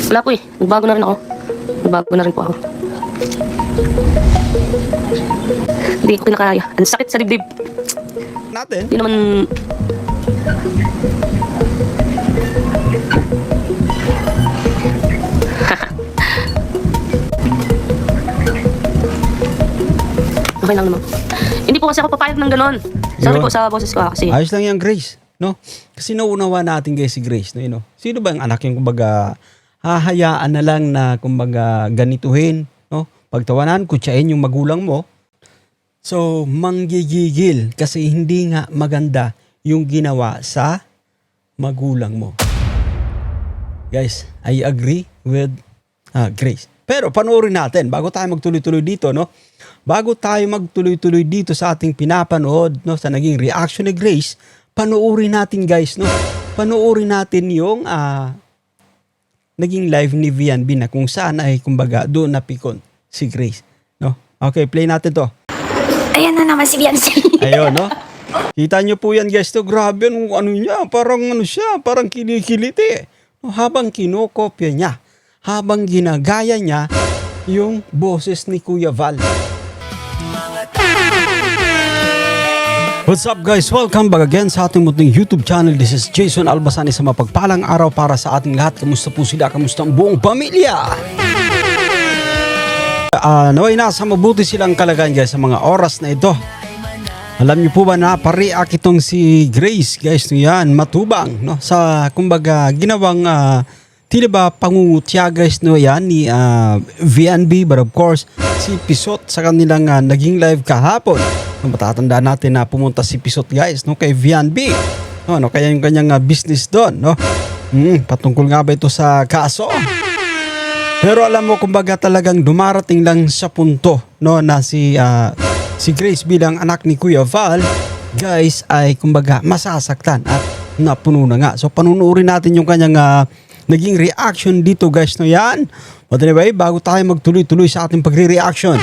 Wala po eh. Nagbago na rin ako. Nagbago na rin po ako. Hindi ko kinakaya. Ang sakit sa dibdib. Natin. Hindi naman... Okay lang naman. Hindi po kasi ako papayag ng ganon. Sorry Yun. po sa boses ko kasi. Ayos lang yan, Grace. No? Kasi nauunawa natin guys si Grace. No, you know? Sino ba yung anak yung kumbaga hahayaan na lang na kumbaga ganituhin? No? Pagtawanan, kutsain yung magulang mo. So, manggigigil kasi hindi nga maganda yung ginawa sa magulang mo. Guys, I agree with Grace. Pero panoorin natin bago tayo magtuloy-tuloy dito, no? Bago tayo magtuloy-tuloy dito sa ating pinapanood, no, sa naging reaction ni Grace, panoorin natin guys, no? Panoorin natin yung naging live ni VNB na kung saan ay kumbaga doon napikon si Grace, no? Okay, play natin to. Ayan na naman si Beyonce. Ayun, no? Kita nyo po yan guys, to grabe ano niya, parang ano siya, parang kinikiliti. No, habang kinokopya niya, habang ginagaya niya yung boses ni Kuya Val. What's up guys? Welcome back again sa ating munting YouTube channel. This is Jason Albasani sa mapagpalang araw para sa ating lahat. Kamusta po sila? Kamusta ang buong pamilya? Naway nasa mabuti silang kalagayan guys sa mga oras na ito. Alam niyo po ba na pariak itong si Grace guys, yan matubang no sa kumbaga ginawang tila ba pangungutya guys no yan ni VNB, but of course si Pisot sa kanilang naging live kahapon. No, matatandaan natin na pumunta si Pisot guys no kay VNB. No kaya yung kanyang business doon no. Patungkol nga ba ito sa kaso? Pero alam mo kumbaga talagang dumarating lang sa punto no na si Grace bilang anak ni Kuya Val guys ay kumbaga masasaktan at napuno na nga. So panunurin natin yung kanyang naging reaction dito guys no yan. But anyway, bago tayo magtuloy-tuloy sa ating pagre-reaction,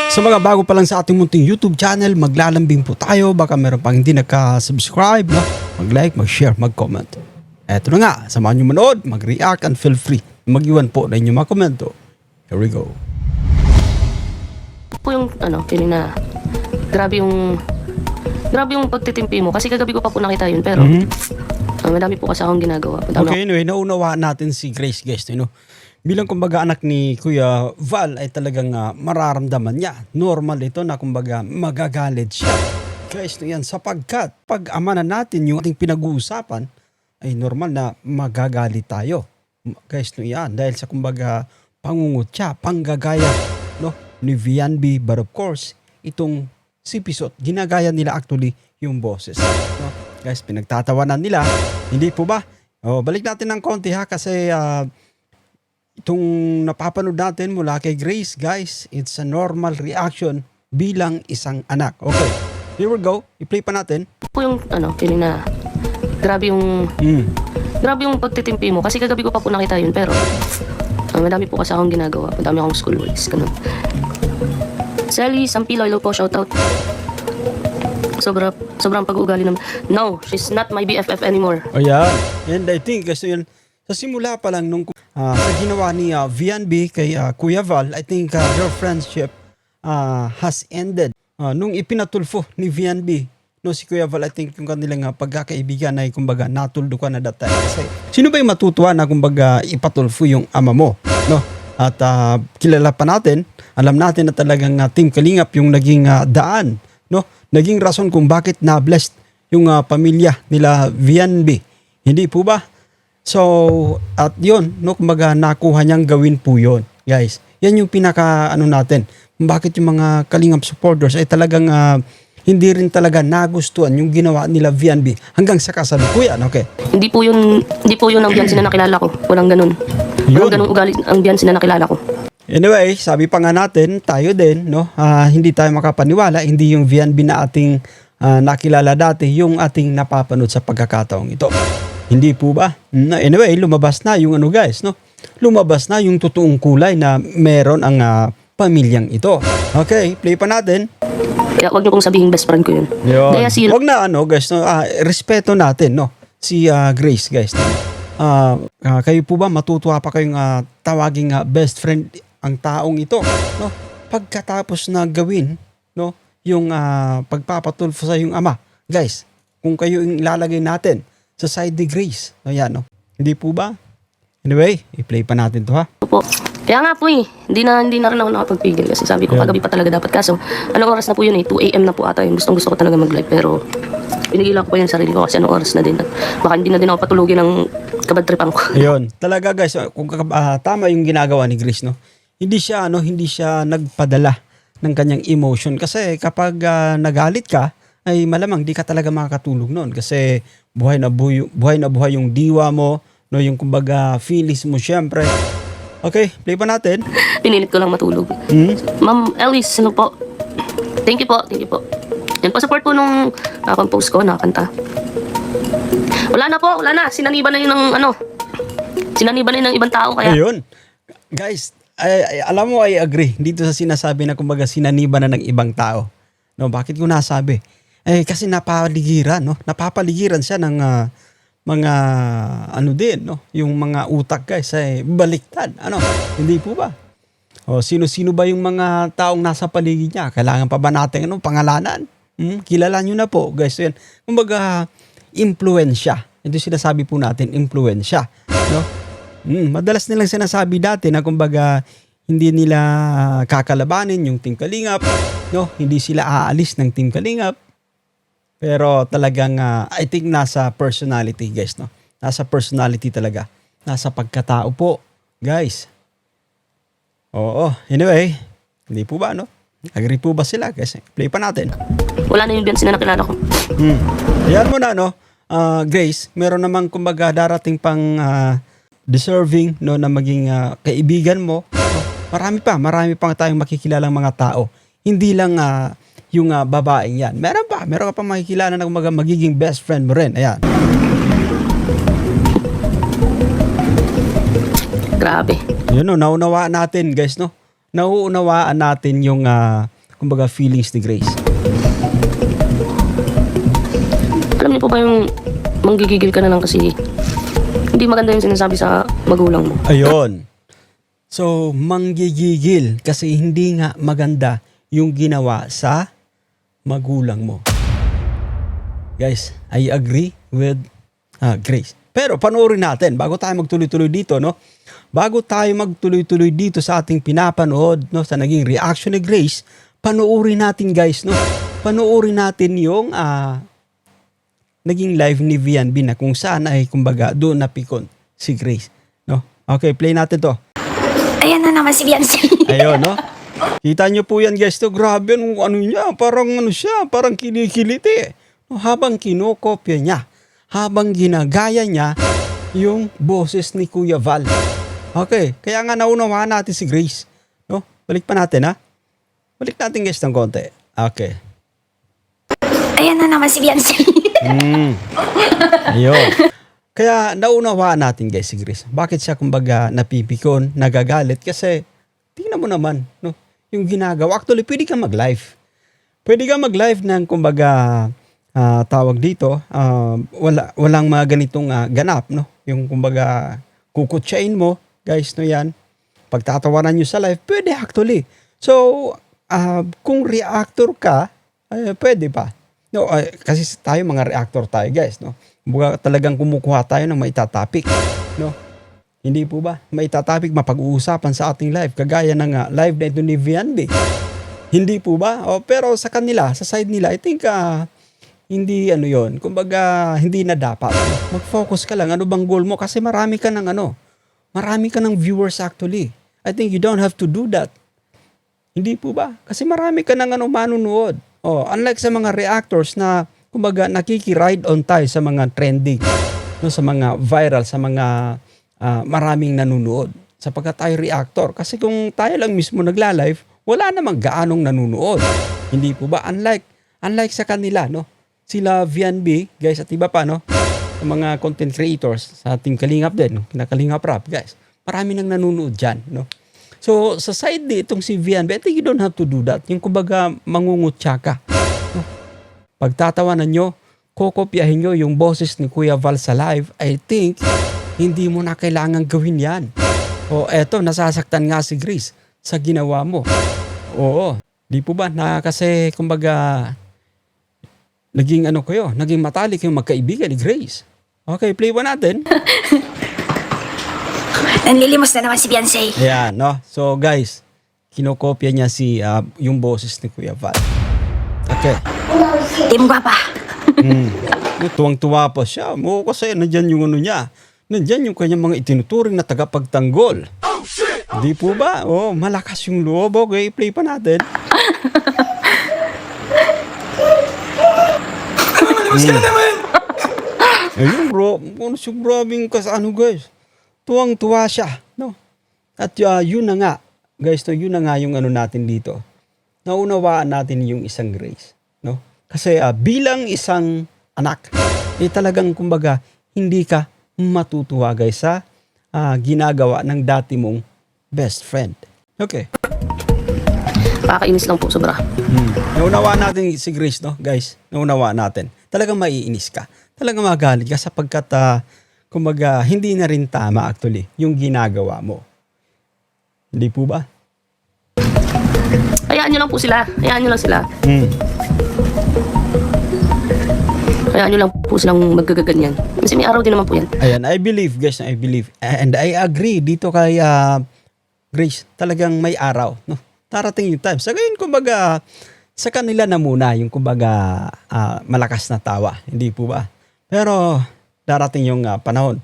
sa mga bago pa lang sa ating munting YouTube channel, maglalambing po tayo. Baka meron pang hindi nagka-subscribe, no? Mag-like, mag-share, mag-comment. Eto na nga, samahan nyo manood, mag-react and feel free. Mag-iwan po na inyong mga komento. Here we go. Po yung feeling na grabe yung pagtitimpi mo. Kasi kagabi ko pa po nakita yun. Pero madami po kasi akong ginagawa. Okay, anyway, naunawaan natin si Grace guys. You know? Bilang kumbaga anak ni Kuya Val ay talagang mararamdaman niya. Normal ito na kumbaga magagalit siya. Guys, yan sapagkat pag ama na natin yung ating pinag-uusapan ay normal na magagalit tayo. Guys, yan dahil sa kumbaga pangungutya, panggagaya no ni VNB, but of course itong si Pisot ginagaya nila actually yung boses no? Guys, pinagtatawanan nila, hindi po ba? Balik natin ng konti ha kasi itong napapanood natin mula kay Grace guys, it's a normal reaction bilang isang anak. Okay, here we go, i-play pa natin. Po yung feeling na grabe yung pagtitimpi mo. Kasi kagabi ko pa po nakita yun. Pero madami po kasi akong ginagawa. Madami akong school works. Ganun. Sally Sampilo, hello po, shoutout. Sobrang pag-uugali naman. No, she's not my BFF anymore. Oh yeah, and I think kasi yun, sa simula pa lang nung sa ginawa ni VNB kay Kuya Val, I think their friendship has ended. Nung ipinatulfo ni VNB no si Kuya Val, I think yung kanilang pagkakaibigan ay kumbaga natuldukan na that time. Kasi sino ba yung matutuwa na kumbaga ipatulfo yung ama mo, no? At kilala pa natin, alam natin na talagang Team Kalingap yung naging daan, no? Naging rason kung bakit na-blessed yung pamilya nila VNB. Hindi po ba? So, at yun, no, kumbaga nakuha niyang gawin po yun. Guys, yan yung pinaka natin. Bakit yung mga Kalingap supporters ay talagang hindi rin talaga nagustuhan yung ginawa nila VNB hanggang sa kasalukuyan, okay? Hindi po yun ang Beyonce na nakilala ko. Walang ganun. Walang ganun ugali ang Beyonce na nakilala ko. Anyway, sabi pa nga natin, tayo din, no? Hindi tayo makapaniwala, hindi yung VNB na ating nakilala dati, yung ating napapanood sa pagkakataong ito. Hindi po ba? Anyway, lumabas na yung guys, no? Lumabas na yung totoong kulay na meron ang pamilyang ito. Okay, play pa natin. Kaya wag niyo pong sabihin best friend ko yun. Wag na guys, no? Respeto natin, no? Si Grace, guys. No? Kayo po ba matutuwa pa kayong tawaging best friend ang taong ito, no? Pagkatapos na gawin, no, yung pagpapatulfo sa yung ama. Guys, kung kayo yung ilalagay natin sa side ni Grace, ayan, no? Hindi po ba? Anyway, i-play pa natin to, ha? Po. Kaya nga po hindi na rin ako nakapagpigil kasi sabi ko Yeah. kagabi pa talaga dapat. Kaso, anong oras na po yun 2 AM na po ata yun. Gustong gusto ko talaga mag-live pero pinigilan ko pa yung sarili ko kasi anong oras na din. At baka hindi na din ako patulugin ng kabadtripan ko. Ayun, talaga guys, kung tama yung ginagawa ni Grace, no? Hindi siya nagpadala ng kanyang emotion kasi kapag nagalit ka, ay malamang di ka talaga makakatulog noon kasi buhay na buhay yung diwa mo, no, yung kumbaga feelings mo syempre. Okay, play pa natin. Pinilit ko lang matulog. Ma'am Elise, ano po? Thank you po. Yan po, support po nung compose ko, nakakanta. Wala na. Sinaniban na yun ng ibang tao kaya. Ayun. Guys, alam mo, I agree dito sa sinasabi na kumbaga sinaniban na ng ibang tao. No, bakit ko nasabi? Kasi napapaligiran siya ng mga din, no? Yung mga utak guys ay baliktad. Hindi po ba? O sino-sino ba yung mga taong nasa paligid niya? Kailangan pa ba natin pangalanan? Kilala nyo na po, guys. Yan. Kumbaga, impluwensya. Ito sinasabi po natin, impluwensya, no? Madalas nilang sinasabi dati na kumbaga hindi nila kakalabanin yung Team Kalingap, no? Hindi sila aalis ng Team Kalingap. Pero talagang I think nasa personality, guys, no? Nasa personality talaga. Nasa pagkatao po, guys. Oo. Anyway, hindi po ba, no? Agree po ba sila, guys? Play pa natin. Wala na yung Beyonce na nakilala ko. Ayan mo na, no? Grace, meron namang kumbaga darating pang deserving, no, na maging kaibigan mo. No? Marami pang tayong makikilalang mga tao. Hindi lang yung babaeng yan. Meron ka pa makikilala na magiging best friend mo rin. Ayan. Grabe. Yun, no, naunawaan natin, guys, no? Nauunawaan natin yung kumbaga feelings ni Grace. Alam niyo po ba yung manggigigil ka na lang kasi hindi maganda yung sinasabi sa magulang mo. Ayun. So, manggigigil kasi hindi nga maganda yung ginawa sa magulang mo. Guys, I agree with Grace. Pero panoorin natin bago tayo magtuloy-tuloy dito, no? Bago tayo magtuloy-tuloy dito sa ating pinapanood, no, sa naging reaction ni Grace, panoorin natin, guys, no? Panoorin natin yung naging live ni VNB na kung saan ay kumbaga doon napikon si Grace, no? Okay, play natin to. Ayan na naman si Biancel. Ayun, no? Kita nyo po yan, guys, to. Grabe, parang kinikiliti. No, habang kinokopya niya, habang ginagaya niya yung boses ni Kuya Val. Okay, kaya nga naunawaan natin si Grace. No? Balik pa natin, ha? Balik natin, guys, ng konti. Okay. Ayan na naman si Biancel. Ayun. Kaya naunawaan natin, guys, si Grace. Bakit siya kumbaga napipikon, nagagalit? Kasi tingnan mo naman, no? Yung ginagawa. Actually, pwede ka mag-live. Pwede ka mag-live ng kumbaga tawag dito, walang mga ganitong ganap, no? Yung kumbaga kukutsain mo, guys, no, yan. Pagtatawanan nyo sa live, pwede actually. So, kung reactor ka, pwede pa. No, kasi tayo mga reactor tayo, guys, no? Kumbaga talagang kumukuha tayo ng maitatapik, no? Hindi po ba? Maitatapik, mapag-uusapan sa ating live. Kagaya ng live na ito ni VNB. Hindi po ba? Pero sa kanila, sa side nila, I think hindi yon. Kumbaga, hindi na dapat. Mag-focus ka lang. Ano bang goal mo? Kasi marami ka ng viewers actually. I think you don't have to do that. Hindi po ba? Kasi marami ka ng manunood. Unlike sa mga reactors na kumbaga nakiki-ride on tayo sa mga trending, no, sa mga viral, sa mga maraming nanonood. Sapagkat tayo reactor. Kasi kung tayo lang mismo nagla-live, wala namang gaanong nanonood. Hindi po ba? Unlike sa kanila, no? Sila VNB, guys, at iba pa, no? Sa mga content creators, sa Team Kalingap din, no? Kinakalingap Rap, guys. Marami nang nanonood dyan, no? So, sa side ni itong si VNB, I think you don't have to do that. Yung kumbaga, mangungutya ka. No? Pagtatawanan nyo, kokopyahin nyo yung boses ni Kuya Val sa live, I think, Hindi mo na kailangan gawin yan. O eto, nasasaktan nga si Grace sa ginawa mo. Oo, di po ba? Na kasi kumbaga, naging naging matalik yung magkaibigan ni Grace. Okay, play ba natin? Nanlilimos na naman si Beyonce. Ayan, no? So guys, kinokopya niya yung boses ni Kuya Val. Okay. Team Guapa. Tuwang-tuwa pa siya. Mo kasi nandyan yung niya. Nandyan yung kanyang mga itinuturing na tagapagtanggol. Oh, shit! Di po ba? Oh, malakas yung loob. Okay, play pa natin. Ayun bro, grabing guys. Tuwang-tuwa siya, no? At yun na nga, guys, yun na nga yung natin dito. Naunawaan natin yung isang Grace, no? Kasi bilang isang anak, talagang kumbaga hindi ka matutuwa guys sa ginagawa ng dati mong best friend. Okay. Pakakainis lang po, sobra. Naunawaan natin si Grace, no, guys? Naunawaan natin. Talagang maiinis ka. Talagang magalit ka sapagkat kumbaga, hindi na rin tama actually yung ginagawa mo. Hindi po ba? Hayaan nyo lang po sila. Hayaan nyo lang sila. Hayaan nyo lang po silang magkagaganyan. Kasi may araw din naman po yan. Ayan, I believe guys, I believe. And I agree dito kay Grace. Talagang may araw, no? Darating yung time. Sa gayon, kumbaga, sa kanila na muna yung kumbaga malakas na tawa. Hindi po ba? Pero darating yung panahon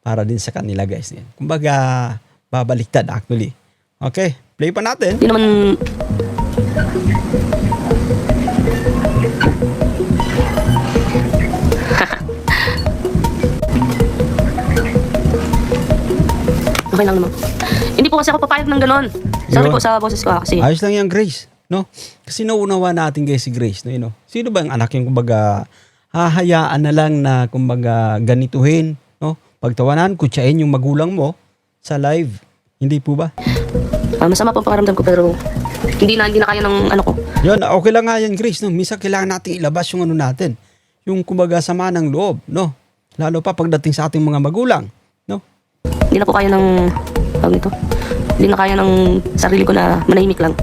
para din sa kanila guys. Kumbaga, babaliktad actually. Okay, play pa natin. Hindi naman... Okay lang naman. Hindi po kasi ako papayag ng ganon. Sorry Yun. po sa boses ko kasi. Ayos lang yan, Grace. No? Kasi nauunawa natin guys si Grace. No, you know? Sino ba ang anak yung kumbaga hahayaan na lang na kumbaga ganituhin, no? Pagtawanan, kutsain yung magulang mo sa live. Hindi po ba? Masama po ang pakiramdam ko pero hindi na kaya ng ano ko. Yun, okay lang nga yan, Grace. No? Minsan kailangan natin ilabas yung natin. Yung kumbaga sama ng loob. No? Lalo pa pagdating sa ating mga magulang. No? Hindi na po kaya ng... Tawag nito. Hindi na kaya ng sarili ko na manahimik lang.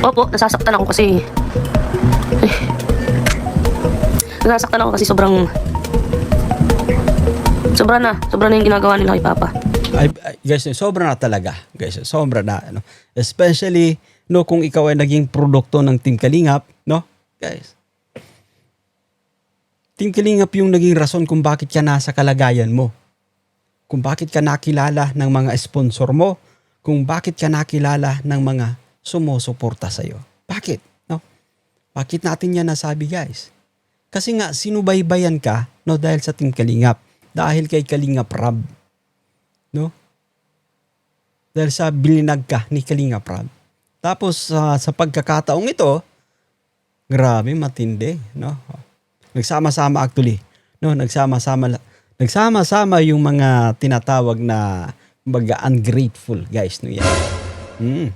Opo, nasasaktan ako kasi... nasasaktan ako kasi sobrang... Sobra na yung ginagawa nila kay Papa. Guys, sobra na talaga. Guys, sobra na. No? Especially, no, kung ikaw ay naging produkto ng Team Kalingap, no? Guys. Team Kalingap yung naging rason kung bakit ka nasa kalagayan mo. Kung bakit ka nakilala ng mga sponsor mo. Kung bakit ka nakilala ng mga sumusuporta sa'yo. Bakit? No? Bakit natin yan nasabi, guys? Kasi nga, sinubaybayan ka, no, dahil sa Team Kalingap. Dahil kay Kalingap Rab. No? Dahil sa bilinag ka ni Kalingap Rab. Tapos sa pagkakataong ito, grabe matindi, no? Nagsama-sama actually, no? Nagsama-sama yung mga tinatawag na kumbaga ungrateful guys, no yan.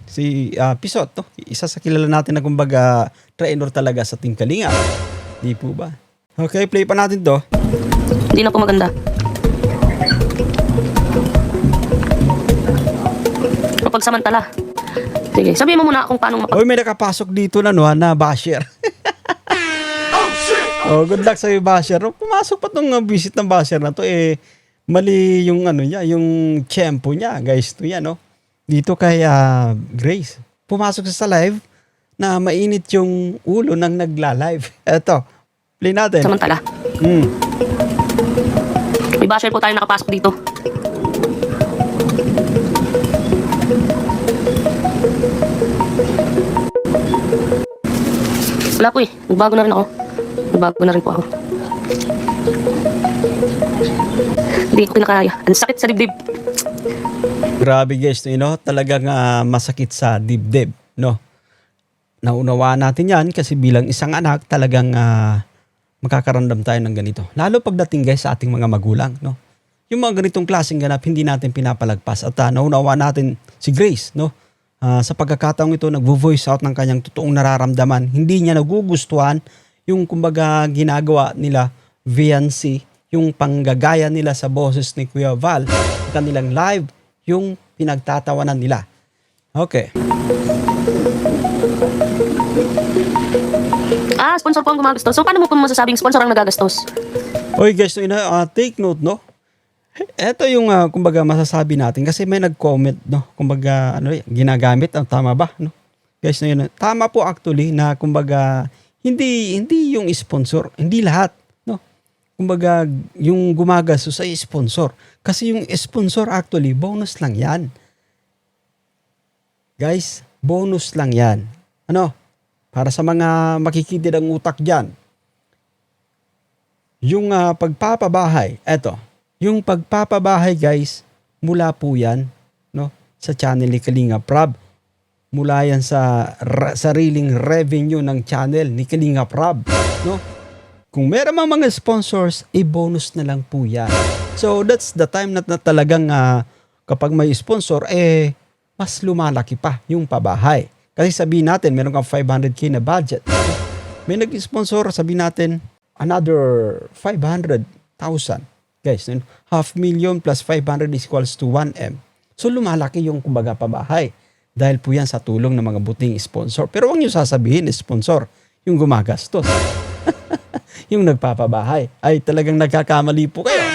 Si Pisot, no? Isa sa kilala natin na kumbaga trainer talaga sa Team Kalingap. Di po ba? Okay, play pa natin to. Hindi na po maganda. Pagsamantala. Sige, sabihin mo muna kung paano Oy, may nakapasok dito na no, na basher. Oh, good luck sa iyo, basher. Pumasok pa tong visit ng basher na to mali yung niya, yung tempo niya, guys, to yan, no. Dito kay Grace. Pumasok sa live na mainit yung ulo ng nagla-live. Eto, play natin. Samantala. May basher po tayo nakapasok dito. Wala po nagbago na rin ako. Nagbago na rin po ako. Hindi ko kinakaya. Ang sakit sa dibdib. Grabe guys, talagang masakit sa dibdib, no. Naunawaan natin yan kasi bilang isang anak talagang makakaramdam tayo ng ganito. Lalo pagdating guys sa ating mga magulang, no. Yung mga ganitong klaseng ganap hindi natin pinapalagpas at naunawaan natin si Grace, no. Sa pagkakataong ito, nagvo-voice out ng kanyang totoong nararamdaman. Hindi niya nagugustuhan yung kumbaga ginagawa nila Viancy, yung panggagaya nila sa boses ni Kuya Val, kanilang live, yung pinagtatawanan nila. Okay. Sponsor po ang gumagastos. So, paano mo po masasabing sponsor ang nagagastos? Oy guys, take note, no? Ito yung kumbaga masasabi natin kasi may nag-comment, no? Kumbaga ginagamit, tama ba, no? Guys, tama po actually na kumbaga hindi yung sponsor, hindi lahat, no? Kumbaga yung gumagastos ay sponsor. Kasi yung sponsor actually bonus lang 'yan. Guys, bonus lang 'yan. Ano? Para sa mga makikitid ang utak diyan. Yung pagpapabahay, eto. Yung pagpapabahay guys, mula po yan, no, sa channel ni Kalinga Prab. Mula yan sa sariling revenue ng channel ni Kalinga Prab, no? Kung meron mga sponsors, bonus na lang po yan. So that's the time na talagang kapag may sponsor, mas lumalaki pa yung pabahay. Kasi sabihin natin, meron kang 500k na budget. May nag-sponsor, sabihin natin, another 500,000. Guys, 500,000 plus 500 is equals to 1M. So lumalaki yung kumbaga pabahay. Dahil po yan sa tulong ng mga buting sponsor. Pero huwag nyo sasabihin, sponsor, yung gumagastos. Yung nagpapabahay. Ay, talagang nagkakamali po kayo.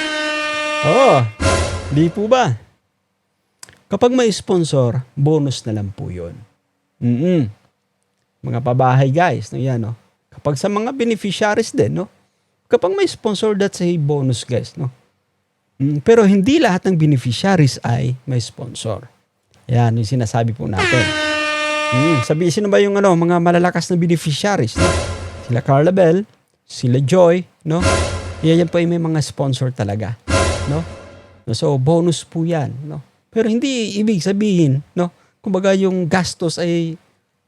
Oo, di po ba? Kapag may sponsor, bonus na lang po yun. Mga pabahay guys, no, yan, no? Kapag sa mga beneficiaries din, no? Kapag may sponsor, that's a bonus guys, no? Pero hindi lahat ng beneficiaries ay may sponsor. Yan, yung sinasabi po natin. Sabi, sino ba yung mga malalakas na beneficiaries, no? Sila Carla Bell, sila Joy, no? Yan po ay may mga sponsor talaga, no? So, bonus po yan, no? Pero hindi ibig sabihin, no? Kumbaga yung gastos ay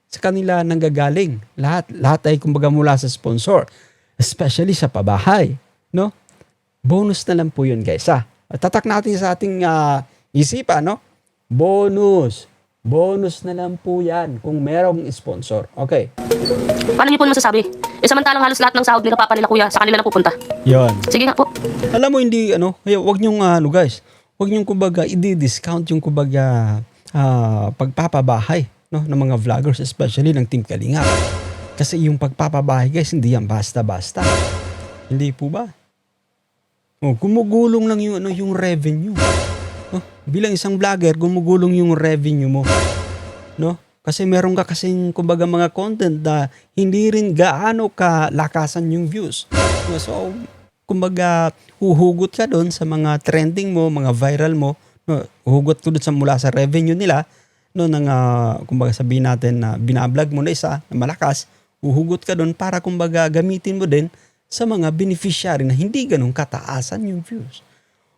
sa kanila nanggagaling. Lahat ay kumbaga mula sa sponsor. Especially sa pabahay, no? Bonus na lang po yun, guys, ha? Tatak natin sa ating isipan, no? Bonus. Bonus na lang po yan kung merong sponsor. Okay. Paano niyo po masasabi? Samantalang halos lahat ng sahod nila papa nila kuya sa kanila na pupunta. Yon. Sige nga po. Alam mo, hindi, wag niyong, guys, wag niyong kumbaga, i-discount yung kumbaga, pagpapabahay, no, ng mga vloggers, especially ng Team Kalinga. Kasi yung pagpapabahay, guys, hindi yan basta-basta. Hindi po ba? Gumugulong lang yung revenue. No? Bilang isang vlogger, gumugulong yung revenue mo. No? Kasi meron ka kasing kumbaga mga content na hindi rin gaano kalakasan yung views. So, kumbaga, huhugot ka doon sa mga trending mo, mga viral mo. No? Huhugot ko doon mula sa revenue nila. No, kumbaga sabihin natin na binablog mo na isa na malakas, uhugot ka doon para kumbaga gamitin mo din sa mga beneficiary na hindi ganun kataasan yung views.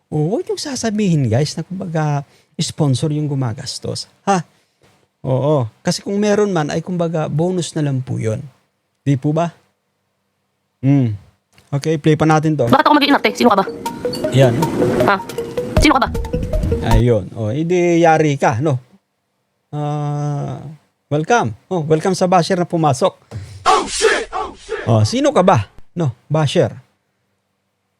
Huwag yung sasabihin guys na kumbaga sponsor yung gumagastos. Ha? Oo. Kasi kung meron man ay kumbaga bonus na lang po yun. Di po ba? Okay, play pa natin to. Bakit ako mag-iinarte? Sino ka ba? Yan. Ha? Sino ka ba? Ayun. Hindi yari ka, no? Welcome. Welcome sa basher na pumasok. Oh shit! Sino ka ba? No, basher.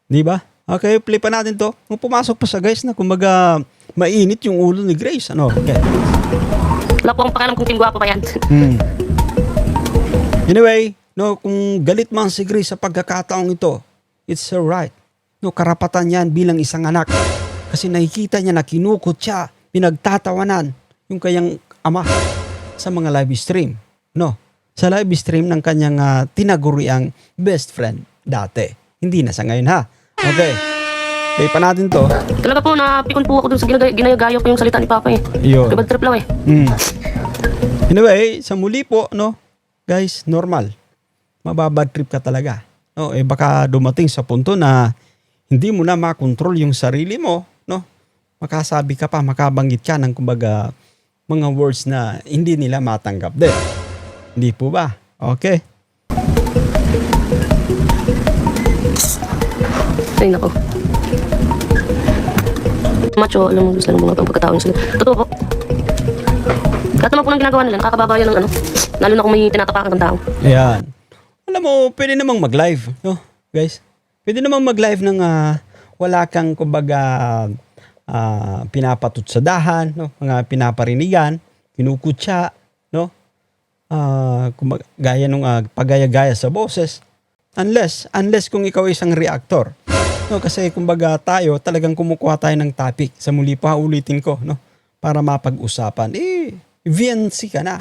Di ba? Okay, play pa natin to. Kung pumasok pa sa guys na kumbaga mainit yung ulo ni Grace. Okay. Wala po akong pakialam kung kingwapo pa yan. Anyway, no, kung galit man si Grace sa pagkakataong ito, it's alright. No, karapatan yan bilang isang anak. Kasi nakikita niya na kinukot siya, pinagtatawanan yung kanyang ama sa mga live stream. No, sa live stream ng kanyang tinaguriang best friend dati. Hindi na sa ngayon, ha? Okay. Play pa natin to. Talaga po, napikon po ako dun sa ginagayo ko yung salita ni Papa eh. Yun. Diba trip lang eh. Anyway, sa muli po, no, guys, normal. Mababad trip ka talaga. No, baka dumating sa punto na hindi mo na makontrol yung sarili mo, no? Makasabi ka pa, makabanggit ka ng kumbaga mga words na hindi nila matanggap din. Hindi po ba? Okay. Ay, nako. Macho, alam mo, gusto ng mga pagkataon sila. Totoo po. Lahat naman po ng ginagawa nila, nakakababayan ng lalo na kung may tinatapakan ng tao. Ayan. Alam mo, pwede namang mag-live, no, guys? Pwede namang mag-live ng wala kang kumbaga pinapatutsadahan, no? Mga pinaparinigan, kinukutsa, no? Kumbaga, gaya nung pagaya-gaya sa boses. Unless kung ikaw ay isang reactor. No, kasi kumbaga tayo talagang kumukuha tayo ng topic. Sa muli pa ulitin ko, no? Para mapag-usapan. VNC ka na.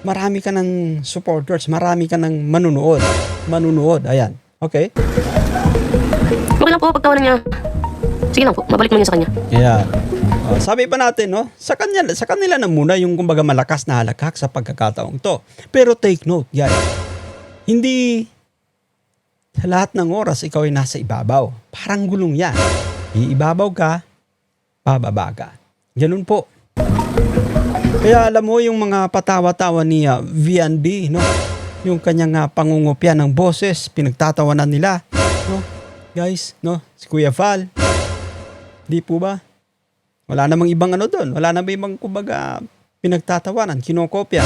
Marami ka ng supporters, marami ka ng manunood. Ayan. Okay? Okay lang po, pagtawanan niya. Sige lang po, mabalik mo niya sa kanya. Ayan. Sabi pa natin, no? Sa kanila na muna yung kumbaga malakas na halakhak sa pagkakataong to. Pero take note, guys. Hindi sa lahat ng oras ikaw ay nasa ibabaw. Parang gulong yan. Iibabaw ka, pababa ka. Ganun po. Kaya alam mo yung mga patawa-tawa ni VNB, no? Yung kanyang pangungopya ng boses, pinagtatawanan nila, no? Guys, no? Si Kuya Val. Di po ba? Wala namang ibang doon. Wala namang ibang kumbaga pinagtatawanan, kinokopya.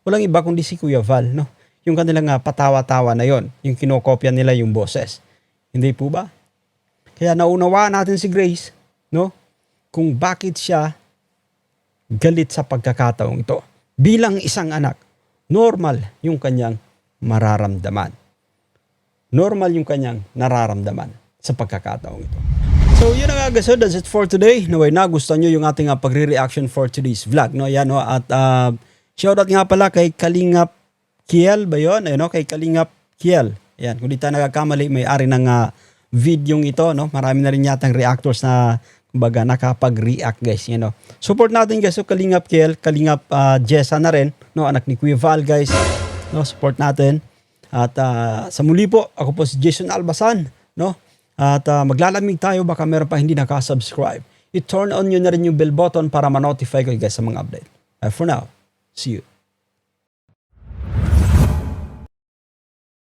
Walang iba kundi si Kuya Val, no? Yung kanilang patawa-tawa na yon, yung kinokopya nila yung boses. Hindi po ba? Kaya naunawaan natin si Grace, no? Kung bakit siya galit sa pagkakataong ito. Bilang isang anak, normal yung kanyang mararamdaman. Normal yung kanyang nararamdaman sa pagkakataong ito. So yun na nga guys, so that's it for today. Naway nagustuhan nyo yung ating pagre-reaction for today's vlog. No? Yan, no? At shoutout nga pala kay Kalingap Kiel ba yun? Ayun, no? Kay Kalingap Kiel. Yan, kung di tayo nagkakamali, may-ari ng videong ito. No? Marami na rin yatang reactors na kumbaga nakapag-react guys. You know? Support natin guys. So Kalingap Kiel, Kalingap Jessa na rin. No? Anak ni Kuya Val guys. No? Support natin. At sa muli po, ako po si Jason Albasan. No? At maglalamig tayo baka meron pa hindi nakasubscribe. I-turn on nyo na rin yung bell button para ma-notify kayo guys sa mga update. For now, see you.